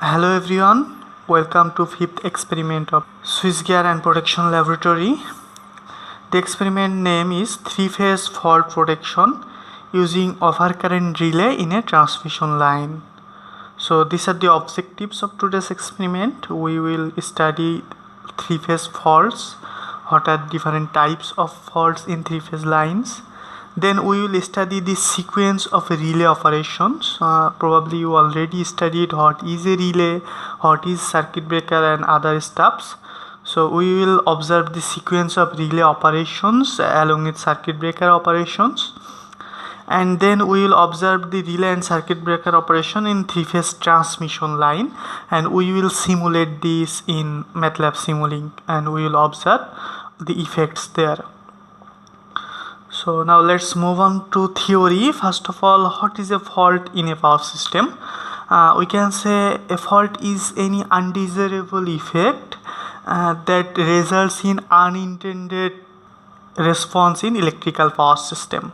Hello everyone, welcome to fifth experiment of switchgear and protection laboratory. The experiment name is three-phase fault protection using overcurrent relay in a transmission line. So these are the objectives of today's experiment. We will study three-phase faults, what are different types of faults in three-phase lines. Then we will study the sequence of relay operations. Probably you already studied what is a relay, what is circuit breaker and other stuffs. So we will observe the sequence of relay operations along with circuit breaker operations. And then we will observe the relay and circuit breaker operation in three-phase transmission line, and we will simulate this in MATLAB Simulink, and we will observe the effects there. So now let's move on to theory. First of all, what is a fault in a power system? We can say a fault is any undesirable effect that results in unintended response in electrical power system.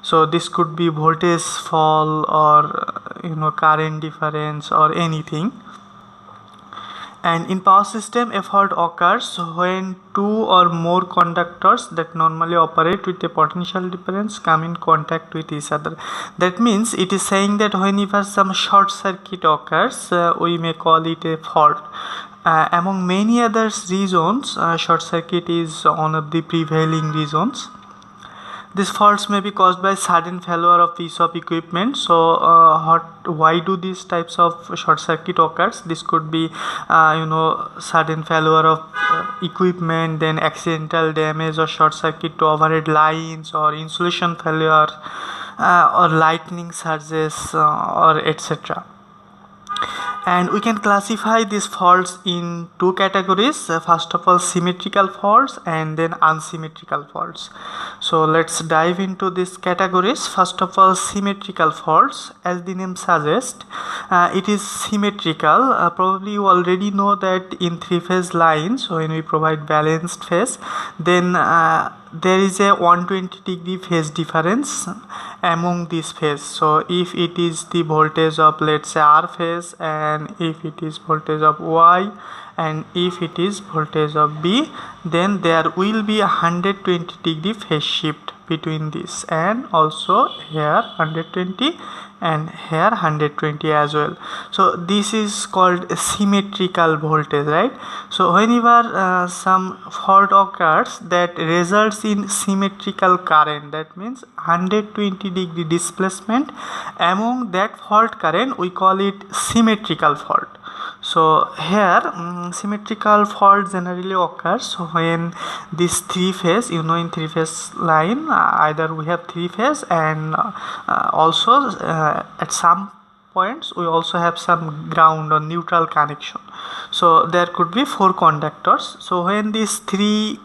So this could be voltage fall or current difference or anything. And in power system, a fault occurs when two or more conductors that normally operate with a potential difference come in contact with each other. That means it is saying that whenever some short circuit occurs, we may call it a fault. Among many other reasons, short circuit is one of the prevailing reasons. These faults may be caused by sudden failure of piece of equipment. So why do these types of short circuit occurs? This could be sudden failure of equipment, then accidental damage or short circuit to overhead lines, or insulation failure, or lightning surges, or etc. And we can classify these faults in two categories. First of all, symmetrical faults and then unsymmetrical faults. So let's dive into these categories. First of all, symmetrical faults. As the name suggests, it is symmetrical. Probably you already know that in three-phase lines, when we provide balanced phase, then there is a 120-degree phase difference among these phases. So if it is the voltage of, let's say, R phase, and if it is voltage of Y, and if it is voltage of B, then there will be a 120-degree phase shift between this, and also here 120 and here 120 as well. So this is called a symmetrical voltage, right? So whenever some fault occurs that results in symmetrical current, that means 120-degree displacement among that fault current, we call it symmetrical fault. So here symmetrical fault generally occurs when this three-phase, in three-phase line, either we have three-phase, and also at some points we also have some ground or neutral connection. So there could be four conductors. So when these three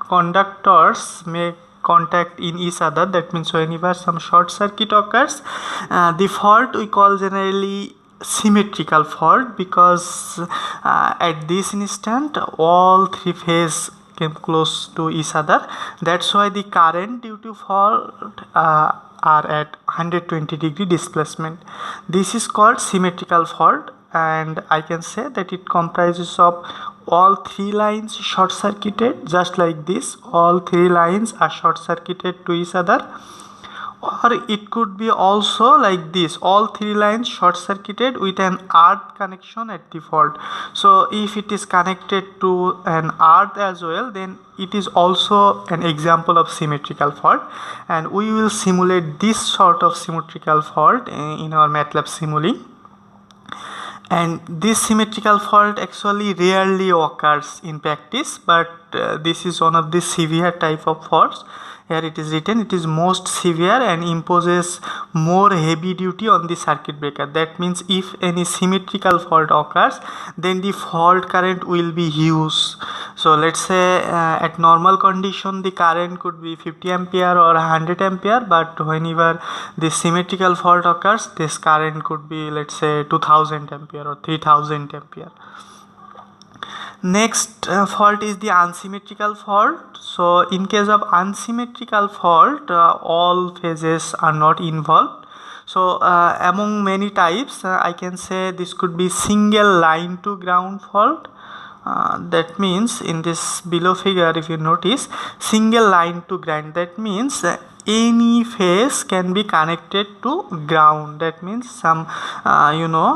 conductors make contact in each other, that means whenever some short circuit occurs, the fault we call generally symmetrical fault, because at this instant all three phases came close to each other. That's why the current due to fault are at 120-degree displacement. This is called symmetrical fault, and I can say that it comprises of all three lines short circuited, just like this. All three lines are short circuited to each other. Or it could be also like this, all three lines short circuited with an earth connection at the fault. So if it is connected to an earth as well, then it is also an example of symmetrical fault, and we will simulate this sort of symmetrical fault in our MATLAB Simulink. And this symmetrical fault actually rarely occurs in practice, but this is one of the severe type of faults. Here it is written, it is most severe and imposes more heavy duty on the circuit breaker. That means if any symmetrical fault occurs, then the fault current will be huge. So let's say at normal condition the current could be 50 ampere or 100 ampere, but whenever this symmetrical fault occurs, this current could be, let's say, 2000 ampere or 3000 ampere. Next fault is the unsymmetrical fault. So in case of unsymmetrical fault, all phases are not involved. So among many types, I can say this could be single line to ground fault. That means in this below figure, if you notice, single line to ground, that means any phase can be connected to ground. That means some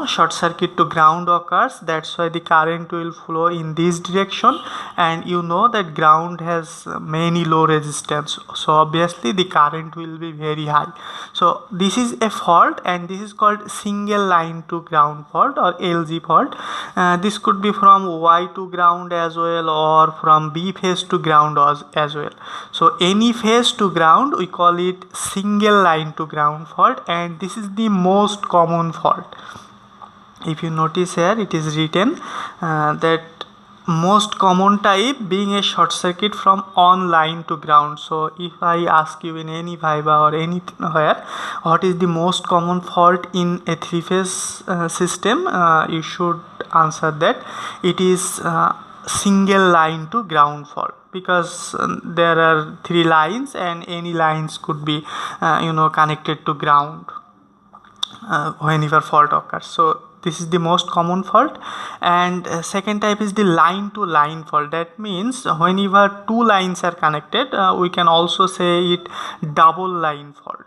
short circuit to ground occurs, that's why the current will flow in this direction, and you know that ground has many low resistance, so obviously the current will be very high. So this is a fault, and this is called single line to ground fault or LG fault. This could be from Y to ground as well, or from B phase to ground as well. So any phase to ground, we call it single line to ground fault, and this is the most common fault. If you notice here, it is written that most common type being a short circuit from on line to ground. So if I ask you in any viva or anywhere, what is the most common fault in a three-phase system, you should answer that it is single line to ground fault, because there are three lines and any lines could be connected to ground whenever fault occurs. So this is the most common fault. And second type is the line to line fault. That means whenever two lines are connected, we can also say it double line fault.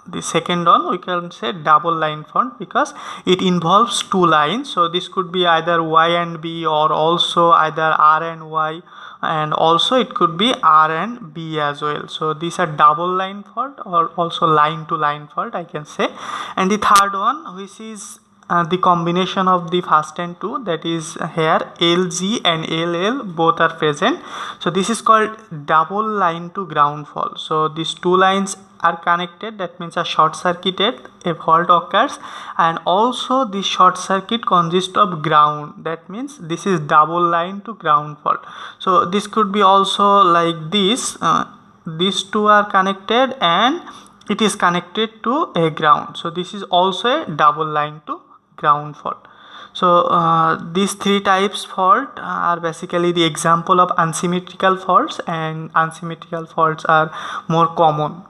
The second one we can say double line fault because it involves two lines. So this could be either Y and B, or also either R and Y, and also it could be R and B as well. So these are double line fault, or also line to line fault, I can say. And the third one, which is the combination of the first and two, that is here LG and LL both are present. So this is called double line to ground fault. So these two lines are connected, that means a short circuited, a fault occurs, and also the short circuit consists of ground, that means this is double line to ground fault. So this could be also like this, these two are connected and it is connected to a ground, so this is also a double line to ground fault. So these three types fault are basically the example of unsymmetrical faults, and unsymmetrical faults are more common.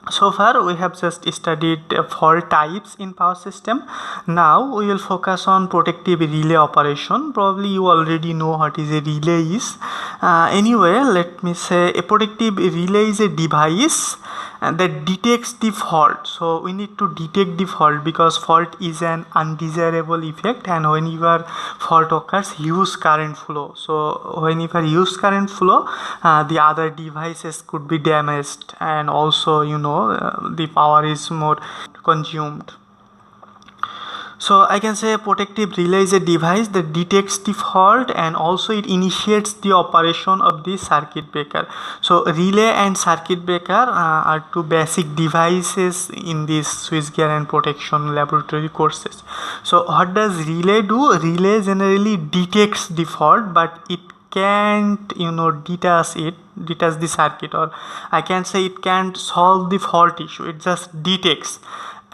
So far we have just studied fault types in power system. Now we will focus on protective relay operation. Probably you already know what is a relay is. Anyway, let me say a protective relay is a device that detects the fault. So we need to detect the fault because fault is an undesirable effect, and whenever fault occurs, huge current flow. So whenever huge current flow, the other devices could be damaged, and also the power is more consumed. So I can say a protective relay is a device that detects the fault and also it initiates the operation of the circuit breaker. So relay and circuit breaker are two basic devices in these switchgear and protection laboratory courses. So what does relay do? Relay generally detects the fault, but it can't detach the circuit, or I can say it can't solve the fault issue. It just detects.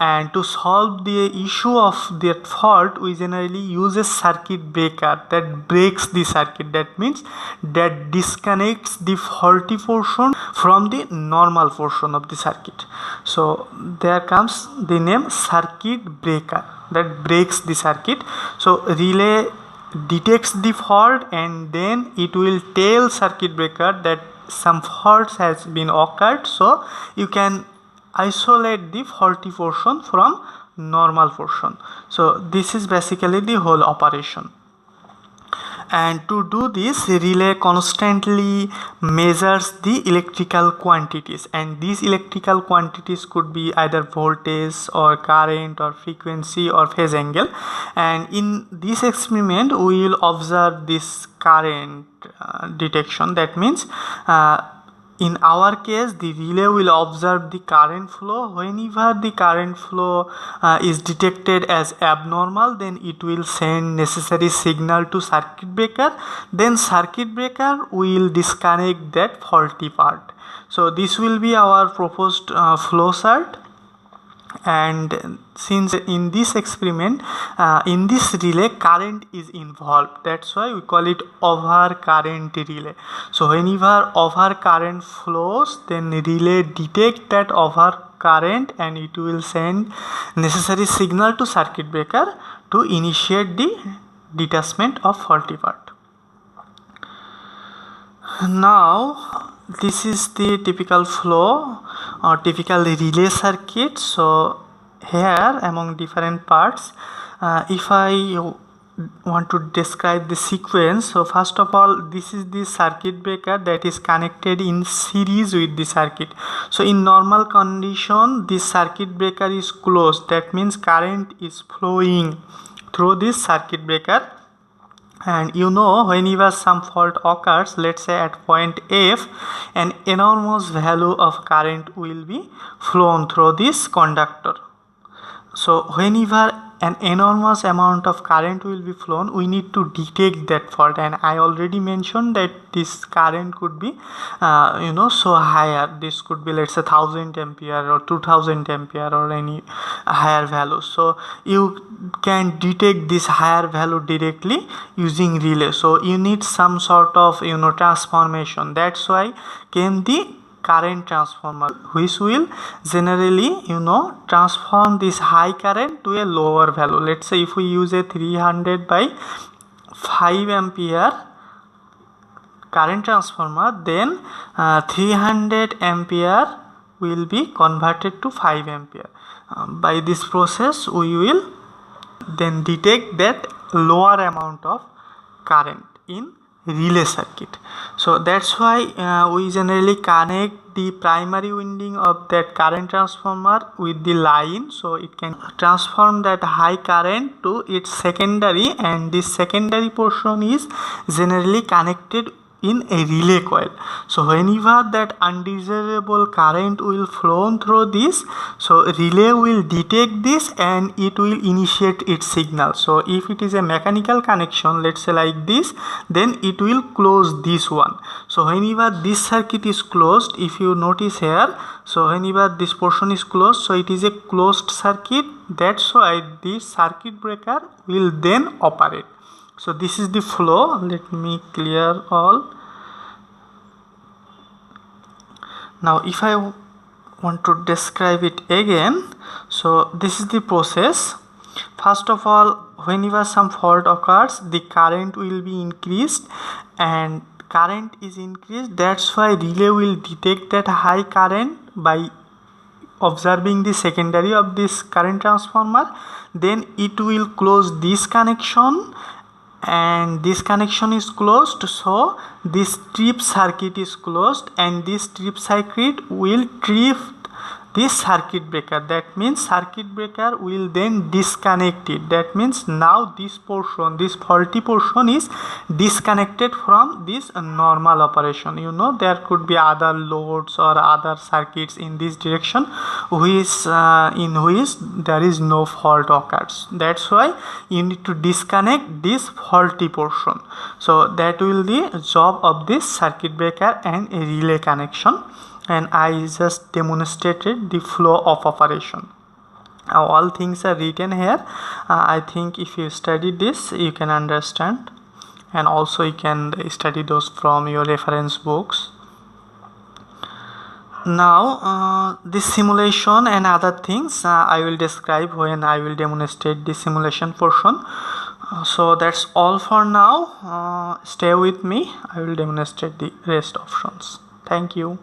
And to solve the issue of that fault, we generally use a circuit breaker that breaks the circuit. That means that disconnects the faulty portion from the normal portion of the circuit. So there comes the name circuit breaker that breaks the circuit. So relay detects the fault and then it will tell circuit breaker that some faults has been occurred, so you can isolate the faulty portion from normal portion. So this is basically the whole operation. And to do this, relay constantly measures the electrical quantities, and these electrical quantities could be either voltage or current or frequency or phase angle. And in this experiment we will observe this current detection. That means in our case, the relay will observe the current flow. Whenever the current flow is detected as abnormal, then it will send necessary signal to circuit breaker. Then circuit breaker will disconnect that faulty part. So this will be our proposed flow chart. And since in this experiment, in this relay current is involved, that's why we call it overcurrent relay. So whenever overcurrent flows, then relay detect that overcurrent current and it will send necessary signal to circuit breaker to initiate the detachment of faulty part. Now this is the typical flow or typical relay circuit. So here among different parts, if I want to describe the sequence, so first of all, this is the circuit breaker that is connected in series with the circuit. So in normal condition, this circuit breaker is closed, that means current is flowing through this circuit breaker. And whenever some fault occurs, let's say at point F, an enormous value of current will be flown through this conductor. So whenever an enormous amount of current will be flown, we need to detect that fault, and I already mentioned that this current could be so higher. This could be, let's say, 1000 ampere or 2000 ampere or any higher value. So you can detect this higher value directly using relay. So you need some sort of transformation. That's why came the current transformer, which will generally transform this high current to a lower value. Let's say if we use a 300 by 5 ampere current transformer, then 300 ampere will be converted to 5 ampere. By this process we will then detect that lower amount of current in relay circuit. So that's why we generally connect the primary winding of that current transformer with the line, so it can transform that high current to its secondary, and this secondary portion is generally connected in a relay coil. So whenever that undesirable current will flow through this, so relay will detect this and it will initiate its signal. So if it is a mechanical connection, let's say like this, then it will close this one. So whenever this circuit is closed, if you notice here, so whenever this portion is closed, so it is a closed circuit. That's why this circuit breaker will then operate. So this is the flow. Let me clear all. Now if I want to describe it again, so this is the process. First of all, whenever some fault occurs, the current will be increased, and current is increased. That's why relay will detect that high current by observing the secondary of this current transformer. Then it will close this connection, and this connection is closed, so this trip circuit is closed, and this trip circuit will trip this circuit breaker. That means circuit breaker will then disconnect it. That means now this portion, this faulty portion, is disconnected from this normal operation. There could be other loads or other circuits in this direction in which there is no fault occurs. That's why you need to disconnect this faulty portion. So that will be the job of this circuit breaker and a relay connection. And I just demonstrated the flow of operation. All things are written here. I think if you study this, you can understand, and also you can study those from your reference books. Now this simulation and other things I will describe when I will demonstrate the simulation portion. So that's all for now. Stay with me. I will demonstrate the rest options. Thank you.